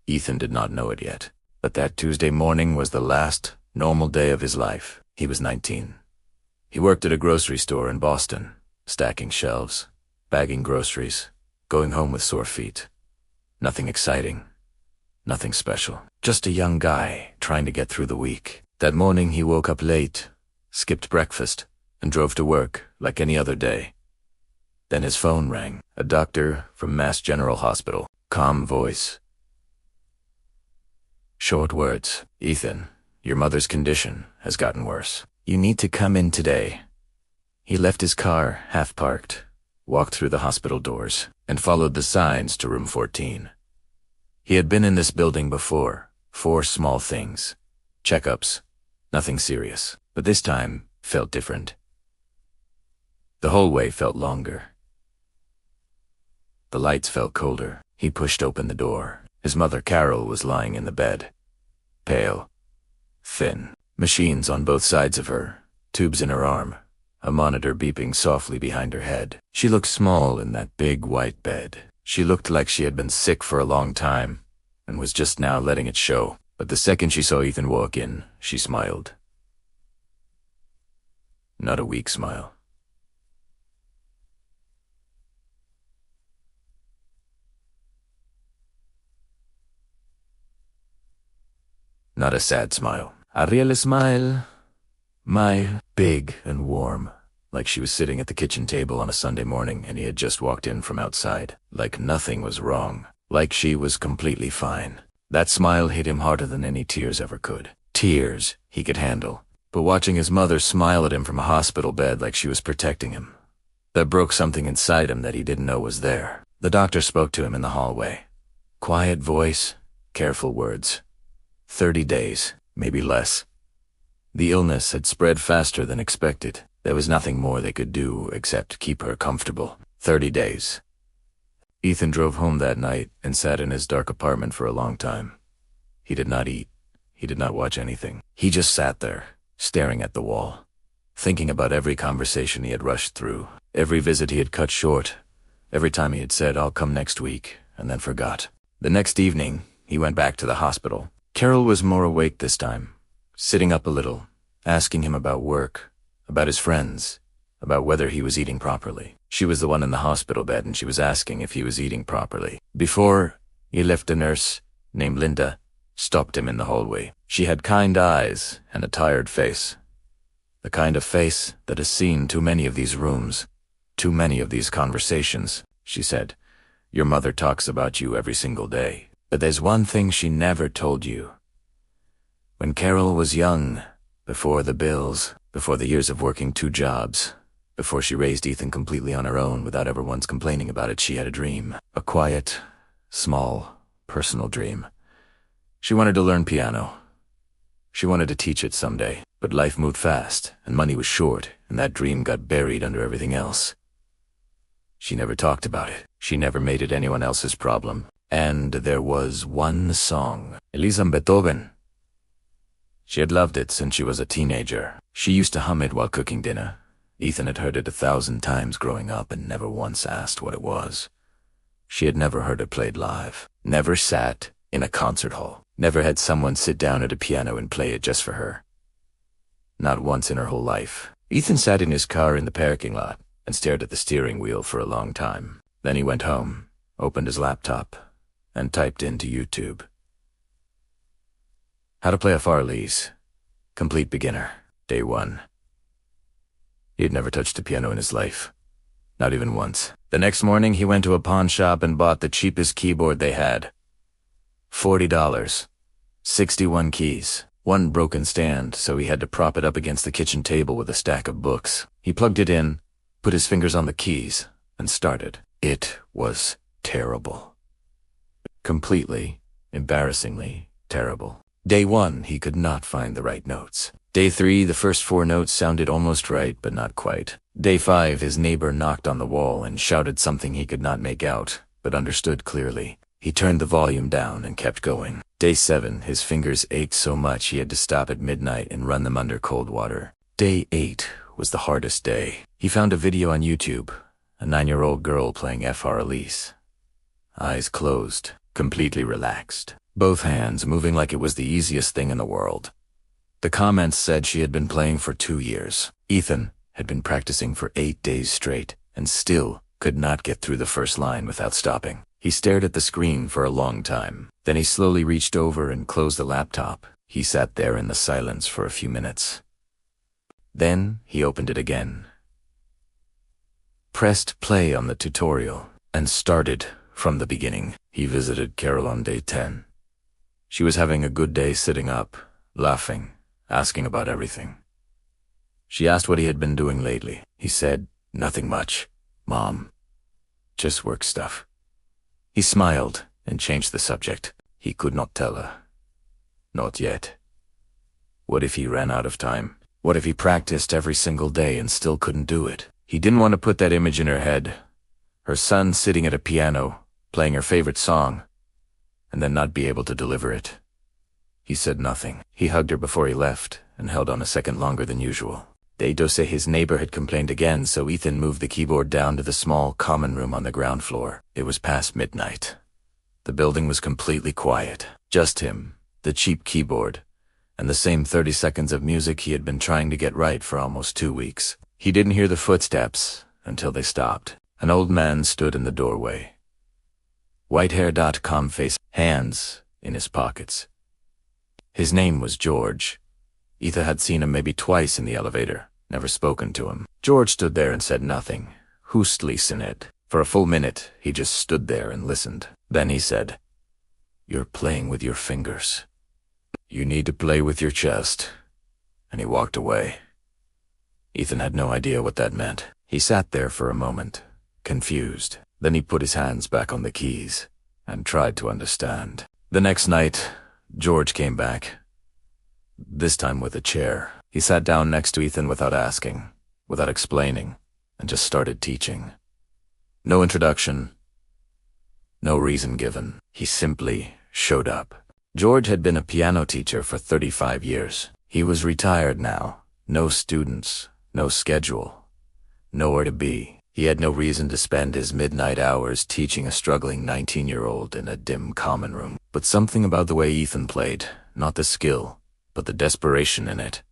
Ethan did not know it yet, but that Tuesday morning was the last normal day of his life. He was 19. He worked at a grocery store in Boston, stacking shelves, bagging groceries, going home with sore feet. Nothing exciting, nothing special. Just a young guy trying to get through the week. That morning he woke up late, skipped breakfast, and drove to work like any other day. Then his phone rang. A doctor from Mass General Hospital. Calm voice. Short words. Ethan, your mother's condition has gotten worse. You need to come in today. He left his car half-parked, walked through the hospital doors, and followed the signs to room 14. He had been in this building before. 4 small things. Checkups. Nothing serious. But this time felt different. The hallway felt longer. The lights felt colder. He pushed open the door. His mother, Carol, was lying in the bed. Pale. Thin. Machines on both sides of her. Tubes in her arm. A monitor beeping softly behind her head. She looked small in that big white bed. She looked like she had been sick for a long time, and was just now letting it show. But the second she saw Ethan walk in, she smiled. Not a weak smile. Not a sad smile. A real smile. Big and warm, like she was sitting at the kitchen table on a Sunday morning and he had just walked in from outside. Like nothing was wrong. Like she was completely fine. That smile hit him harder than any tears ever could. Tears he could handle. But watching his mother smile at him from a hospital bed like she was protecting him, that broke something inside him that he didn't know was there. The doctor spoke to him in the hallway. Quiet voice, careful words. 30 days, maybe less. The illness had spread faster than expected. There was nothing more they could do except keep her comfortable. 30 days. Ethan drove home that night and sat in his dark apartment for a long time. He did not eat. He did not watch anything. He just sat there, staring at the wall, thinking about every conversation he had rushed through, every visit he had cut short, every time he had said, "I'll come next week," and then forgot. The next evening, he went back to the hospital. Carol was more awake this time, sitting up a little, asking him about work, about his friends, about whether he was eating properly. She was the one in the hospital bed and she was asking if he was eating properly. Before he left, a nurse named Linda stopped him in the hallway. She had kind eyes and a tired face. The kind of face that has seen too many of these rooms, too many of these conversations. She said, "Your mother talks about you every single day. But there's one thing she never told you. When Carol was young, before the bills, before the years of working 2 jobs, before she raised Ethan completely on her own without ever once complaining about it, she had a dream. A quiet, small, personal dream. She wanted to learn piano. She wanted to teach it someday, but life moved fast and money was short, and that dream got buried under everything else. She never talked about it. She never made it anyone else's problem. And there was one song, Elisa Beethoven. She had loved it since she was a teenager. She used to hum it while cooking dinner. Ethan had heard it 1,000 times growing up and never once asked what it was. She had never heard it played live, never sat in a concert hall, never had someone sit down at a piano and play it just for her. Not once in her whole life. Ethan sat in his car in the parking lot and stared at the steering wheel for a long time. Then he went home, opened his laptop, and typed into YouTube. How to play a Farley's. Complete beginner. Day 1. He had never touched a piano in his life. Not even once. The next morning he went to a pawn shop and bought the cheapest keyboard they had. $40. 61 keys. One broken stand, so he had to prop it up against the kitchen table with a stack of books. He plugged it in, put his fingers on the keys, and started. It was terrible. Completely, embarrassingly terrible. Day 1, he could not find the right notes. Day 3, the first 4 notes sounded almost right, but not quite. Day 5, his neighbor knocked on the wall and shouted something he could not make out, but understood clearly. He turned the volume down and kept going. Day 7, his fingers ached so much he had to stop at midnight and run them under cold water. Day 8 was the hardest day. He found a video on YouTube, a 9-year-old girl playing F. R. Elise. Eyes closed, completely relaxed. both hands moving like it was the easiest thing in the world. The comments said she had been playing for 2 years. Ethan had been practicing for 8 days straight and still could not get through the first line without stopping. He stared at the screen for a long time. Then he slowly reached over and closed the laptop. He sat there in the silence for a few minutes. Then he opened it again, pressed play on the tutorial, and started from the beginning. He visited Carol on day 10. She was having a good day sitting up, laughing, asking about everything. She asked what he had been doing lately. He said, "Nothing much, Mom. Just work stuff." He smiled and changed the subject. He could not tell her. Not yet. What if he ran out of time? What if he practiced every single day and still couldn't do it? He didn't want to put that image in her head. Her son sitting at a piano, playing her favorite song, and then not be able to deliver it. He said nothing. He hugged her before he left and held on a second longer than usual. They do say his neighbor had complained again, so Ethan moved the keyboard down to the small common room on the ground floor. It was past midnight. The building was completely quiet. Just him, the cheap keyboard, and the same 30 seconds of music he had been trying to get right for almost 2 weeks. He didn't hear the footsteps until they stopped. An old man stood in the doorway. White hair, calm face, hands in his pockets. His name was George. Ethan had seen him maybe twice in the elevator, never spoken to him. George stood there and said nothing. Hustlis in it. For a full minute, he just stood there and listened. Then he said, "You're playing with your fingers. You need to play with your chest." And he walked away. Ethan had no idea what that meant. He sat there for a moment, confused. Then he put his hands back on the keys and tried to understand. The next night, George came back, this time with a chair. He sat down next to Ethan without asking, without explaining, and just started teaching. No introduction, no reason given. He simply showed up. George had been a piano teacher for 35 years. He was retired now. No students, no schedule, nowhere to be. He had no reason to spend his midnight hours teaching a struggling 19-year-old in a dim common room. But something about the way Ethan played, not the skill, but the desperation in it,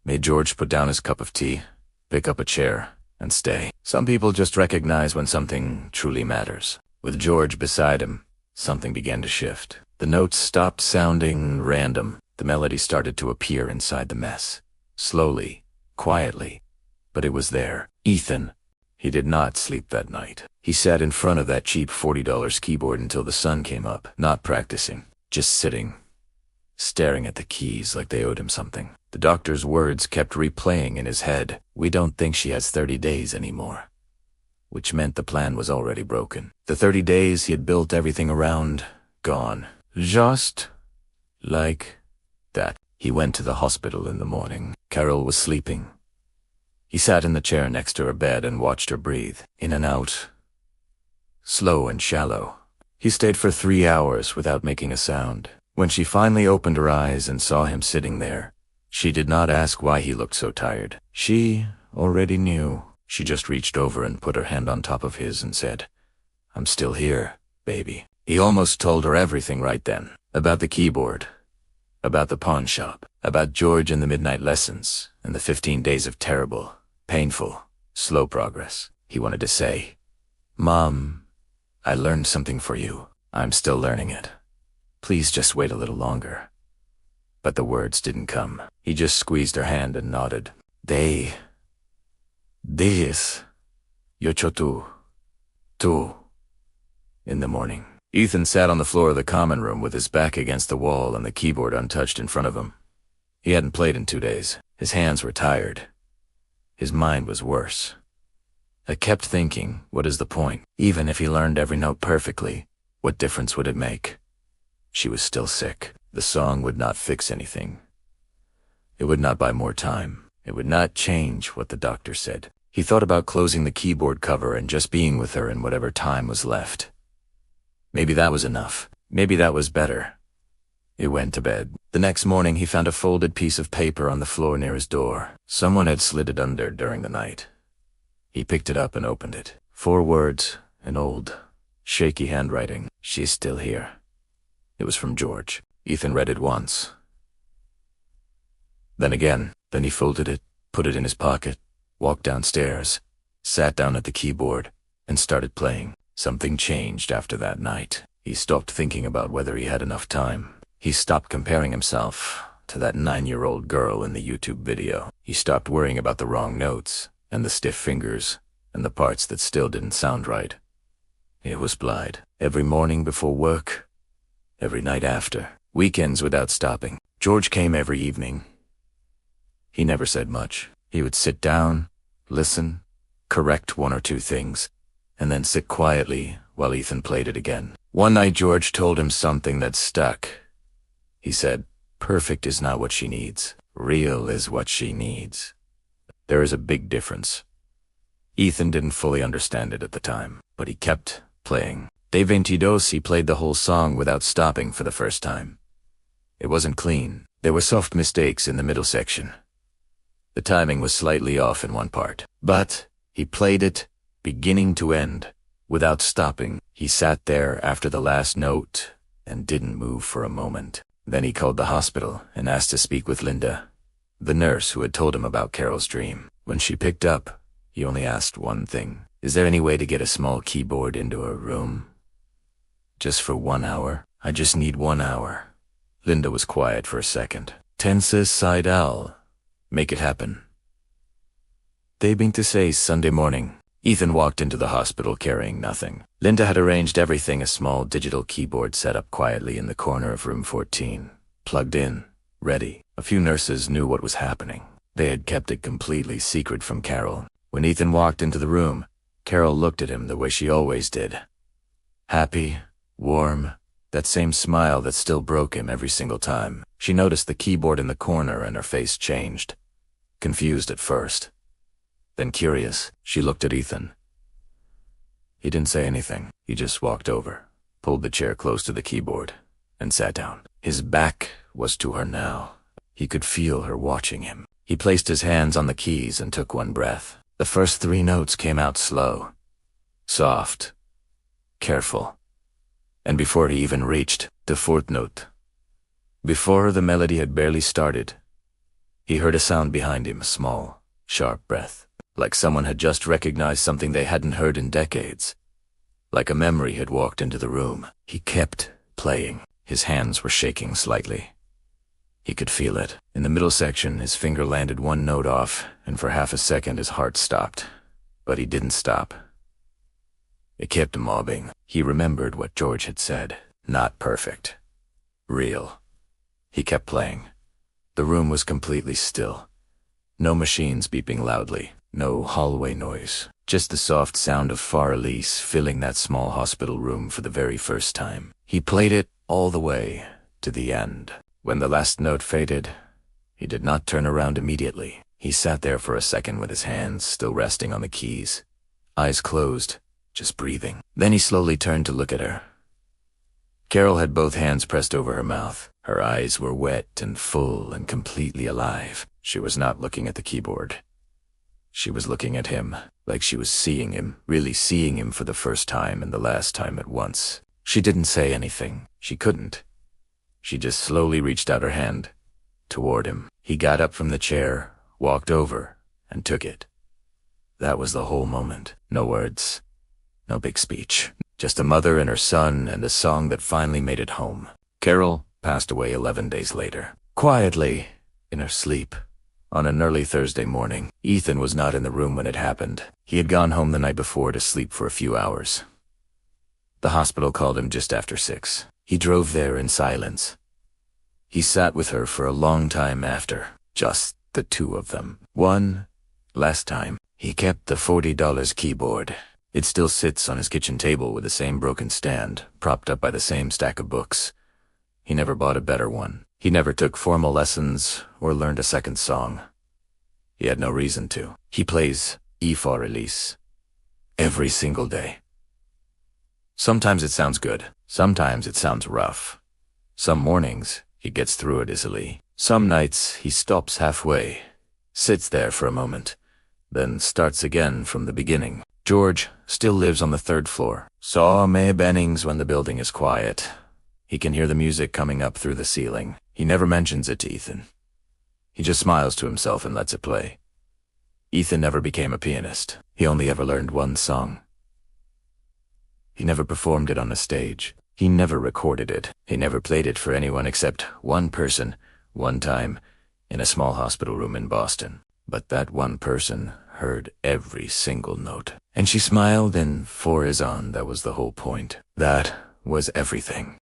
made George put down his cup of tea, pick up a chair, and stay. Some people just recognize when something truly matters. With George beside him, something began to shift. The notes stopped sounding random. The melody started to appear inside the mess. Slowly, quietly, but it was there. Ethan. He did not sleep that night. He sat in front of that cheap $40 keyboard until the sun came up, not practicing, just sitting, staring at the keys like they owed him something. The doctor's words kept replaying in his head. "We don't think she has 30 days anymore." Which meant the plan was already broken. The 30 days he had built everything around, gone. Just like that. He went to the hospital in the morning. Carol was sleeping. He sat in the chair next to her bed and watched her breathe, in and out, slow and shallow. He stayed for 3 hours without making a sound. When she finally opened her eyes and saw him sitting there, she did not ask why he looked so tired. She already knew. She just reached over and put her hand on top of his and said, "I'm still here, baby." He almost told her everything right then. About the keyboard, about the pawn shop, about George and the midnight lessons, and the 15 days of terrible, painful, slow progress. He wanted to say, "Mom, I learned something for you. I'm still learning it. Please just wait a little longer." But the words didn't come. He just squeezed her hand and nodded. This, yocho tu, in the morning. Ethan sat on the floor of the common room with his back against the wall and the keyboard untouched in front of him. He hadn't played in 2 days. His hands were tired. His mind was worse. I kept thinking, what is the point? Even if he learned every note perfectly, what difference would it make? She was still sick. The song would not fix anything. It would not buy more time. It would not change what the doctor said. He thought about closing the keyboard cover and just being with her in whatever time was left. Maybe that was enough. Maybe that was better. He went to bed. The next morning he found a folded piece of paper on the floor near his door. Someone had slid it under during the night. He picked it up and opened it. 4 words in old, shaky handwriting. "She's still here. It was from George. Ethan read it once. Then again. Then he folded it, put it in his pocket, walked downstairs, sat down at the keyboard, and started playing. Something changed after that night. He stopped thinking about whether he had enough time. He stopped comparing himself to that 9-year-old girl in the YouTube video. He stopped worrying about the wrong notes, and the stiff fingers, and the parts that still didn't sound right. It was Blythe. Every morning before work, every night after, weekends without stopping. George came every evening. He never said much. He would sit down, listen, correct one or two things, and then sit quietly while Ethan played it again. One night George told him something that stuck. He said, "Perfect is not what she needs. Real is what she needs." There is a big difference. Ethan didn't fully understand it at the time, but he kept playing. De 22, he played the whole song without stopping for the first time. It wasn't clean. There were soft mistakes in the middle section. The timing was slightly off in one part, but he played it beginning to end without stopping. He sat there after the last note and didn't move for a moment. Then he called the hospital and asked to speak with Linda, the nurse who had told him about Carol's dream. When she picked up, he only asked one thing. "Is there any way to get a small keyboard into her room? Just for 1 hour? I just need 1 hour." Linda was quiet for a second. "Tenses side Al. Make it happen." They being to say Sunday morning, Ethan walked into the hospital carrying nothing. Linda had arranged everything, a small digital keyboard set up quietly in the corner of room 14. Plugged in, ready. A few nurses knew what was happening. They had kept it completely secret from Carol. When Ethan walked into the room, Carol looked at him the way she always did. Happy, warm, that same smile that still broke him every single time. She noticed the keyboard in the corner and her face changed. Confused at first. Then curious, she looked at Ethan. He didn't say anything. He just walked over, pulled the chair close to the keyboard, and sat down. His back was to her now. He could feel her watching him. He placed his hands on the keys and took one breath. The first 3 notes came out slow, soft, careful. And before he even reached the 4th note, before the melody had barely started, he heard a sound behind him, a small, sharp breath, like someone had just recognized something they hadn't heard in decades. Like a memory had walked into the room. He kept playing. His hands were shaking slightly. He could feel it. In the middle section, his finger landed 1 note off, and for half a second his heart stopped. But he didn't stop. It kept mobbing. He remembered what George had said. Not perfect. Real. He kept playing. The room was completely still. No machines beeping loudly. No hallway noise. Just the soft sound of Far Elise filling that small hospital room for the very first time. He played it all the way to the end. When the last note faded, he did not turn around immediately. He sat there for a second with his hands still resting on the keys. Eyes closed, just breathing. Then he slowly turned to look at her. Carol had both hands pressed over her mouth. Her eyes were wet and full and completely alive. She was not looking at the keyboard. She was looking at him, like she was seeing him, really seeing him for the first time and the last time at once. She didn't say anything. She couldn't. She just slowly reached out her hand toward him. He got up from the chair, walked over, and took it. That was the whole moment. No words. No big speech. Just a mother and her son and a song that finally made it home. Carol passed away 11 days later. Quietly, in her sleep. On an early Thursday morning, Ethan was not in the room when it happened. He had gone home the night before to sleep for a few hours. The hospital called him just after 6. He drove there in silence. He sat with her for a long time after, just the 2 of them. One last time, he kept the $40 keyboard. It still sits on his kitchen table with the same broken stand, propped up by the same stack of books. He never bought a better one. He never took formal lessons or learned a second song. He had no reason to. He plays E for Elise every single day. Sometimes it sounds good. Sometimes it sounds rough. Some mornings, he gets through it easily. Some nights, he stops halfway, sits there for a moment, then starts again from the beginning. George still lives on the 3rd floor. Saw May Bennings when the building is quiet. He can hear the music coming up through the ceiling. He never mentions it to Ethan. He just smiles to himself and lets it play. Ethan never became a pianist. He only ever learned one song. He never performed it on a stage. He never recorded it. He never played it for anyone except one person, one time, in a small hospital room in Boston. But that one person heard every single note. And she smiled, and for his on, that was the whole point. That was everything.